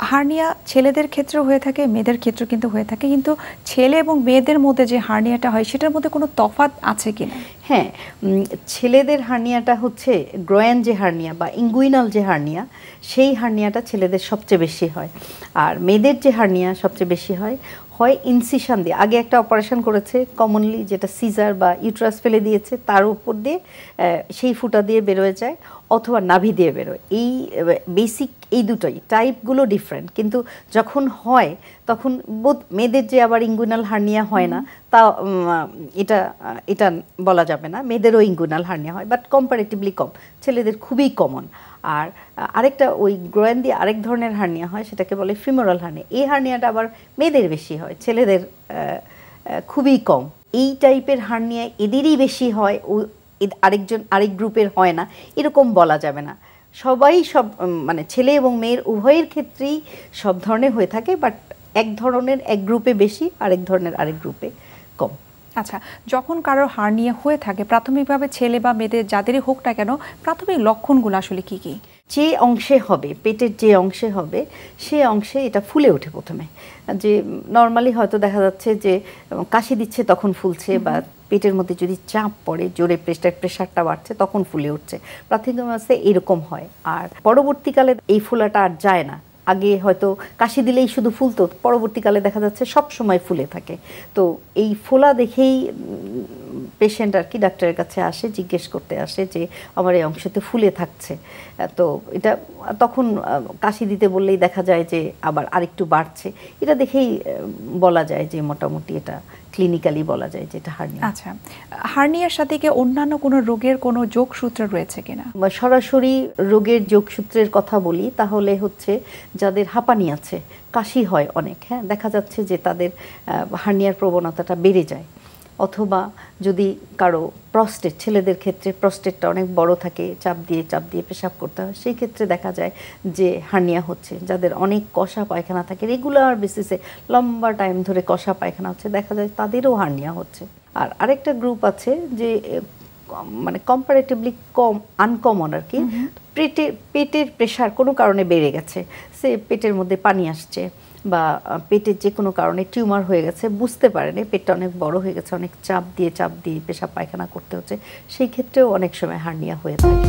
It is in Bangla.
হার্নিয়া ছেলেদের ক্ষেত্রেও হয়ে থাকে, মেয়েদের ক্ষেত্রেও কিন্তু হয়ে থাকে, কিন্তু ছেলে এবং মেয়েদের মধ্যে যে হার্নিয়াটা হয় সেটার মধ্যে কোনো তফাৎ আছে কিনা? হ্যাঁ, ছেলেদের হার্নিয়াটা হচ্ছে গ্রয়ান যে হার্নিয়া বা ইঙ্গুইনাল যে হার্নিয়া, সেই হার্নিয়াটা ছেলেদের সবচেয়ে বেশি হয়। আর মেয়েদের যে হার্নিয়া সবচেয়ে বেশি হয় ইনসিশন দিয়ে, আগে একটা অপারেশন করেছে কমনলি, যেটা সিজার বা ইউট্রাস ফেলে দিয়েছে, তার উপর দিয়ে সেই ফুটা দিয়ে বেরোয় যায়, অথবা নাভি দিয়ে বেরোয়। এই বেসিক এই দুটোই টাইপগুলো ডিফারেন্ট, কিন্তু যখন হয় তখন মেয়েদের যে আবার ইঙ্গুইনাল হার্নিয়া হয় না তা এটা এটা বলা যাবে না, মেয়েদেরও ইঙ্গুইনাল হার্নিয়া হয়, বাট কম্পারেটিভলি কম, ছেলেদের খুবই কমন। আর আরেকটা ওই গ্রয়ান দিয়ে আরেক ধরনের হার্নিয়া হয়, সেটাকে বলে ফিমোরাল হার্নিয়া। এই হার্নিয়াটা আবার মেয়েদের বেশি হয়, ছেলেদের খুবই কম। এই টাইপের হার্নিয়া এদেরই বেশি হয়, আরেক গ্রুপের হয় না, এরকম বলা যাবে না। সবাই মানে ছেলে এবং মেয়ের উভয়ের ক্ষেত্রেই সব ধরনের হয়ে থাকে, বাট এক ধরনের এক গ্রুপে বেশি, আরেক ধরনের আরেক গ্রুপে কম। আচ্ছা, যখন কারোর হার্নিয়া হয়ে থাকে প্রাথমিকভাবে ছেলে বা মেয়েদের যাদেরই হোক না কেন, প্রাথমিক লক্ষণগুলো আসলে কি কি? যে অংশে হবে, পেটের যে অংশে হবে সে অংশে এটা ফুলে ওঠে প্রথমে। যে নর্মালি হয়তো দেখা যাচ্ছে যে কাশি দিচ্ছে তখন ফুলছে, বা পেটের মধ্যে যদি চাপ পড়ে জোরে প্রেশারটা বাড়ছে তখন ফুলে উঠছে, প্রাথমিক অবস্থায় এরকম হয়। আর পরবর্তীকালে এই ফোলাটা আর যায় না। আগে হয়তো কাশি দিলেই শুধু ফুলতো, পরবর্তীকালে দেখা যাচ্ছে সব সময় ফুলে থাকে। তো এই ফোলা দেখেই পেশেন্ট আর কি ডাক্তারের কাছে আসে, জিজ্ঞেস করতে আসে যে আমার এই অংশতে ফুলে থাকছে। তো এটা তখন কাশি দিতে বললেই দেখা যায় যে আবার আরেকটু বাড়ছে। এটা দেখেই বলা যায় যে মোটামুটি এটা ক্লিনিক্যালি বলা যায় যে এটা হার্নিয়া। আচ্ছা, হার্নিয়ার সাথে কি অন্যান্য কোনো রোগের কোনো যোগসূত্র রয়েছে কিনা? সরাসরি রোগের যোগসূত্রের কথা বলি তাহলে হচ্ছে যাদের হাঁপানি আছে, কাশি হয় অনেক, হ্যাঁ, দেখা যাচ্ছে যে তাদের হার্নিয়ার প্রবণতাটা বেড়ে যায়। অথবা যদি কারো প্রস্টেট, ছেলেদের ক্ষেত্রে প্রস্টেটটা অনেক বড় থাকে, চাপ দিয়ে পেশাব করতে হয়, সেই ক্ষেত্রে দেখা যায় যে হার্নিয়া হচ্ছে। যাদের অনেক কষা পায়খানা থাকে, রেগুলার বেসিসে লম্বা টাইম ধরে কষা পায়খানা হচ্ছে, দেখা যায় তাদেরও হার্নিয়া হচ্ছে। আর আরেকটা গ্রুপ আছে যে মানে কম্পারেটিভলি কম আনকমন আর কি, পেটের প্রেশার কোনো কারণে বেড়ে গেছে, সে পেটের মধ্যে পানি আসছে বা পেটের যে কোনো কারণে টিউমার হয়ে গেছে, বুঝতে পারেনি, পেটটা অনেক বড় হয়ে গেছে, অনেক চাপ দিয়ে পেশাব পায়খানা করতে হচ্ছে, সেই ক্ষেত্রেও অনেক সময় হার্নিয়া হয়ে থাকে।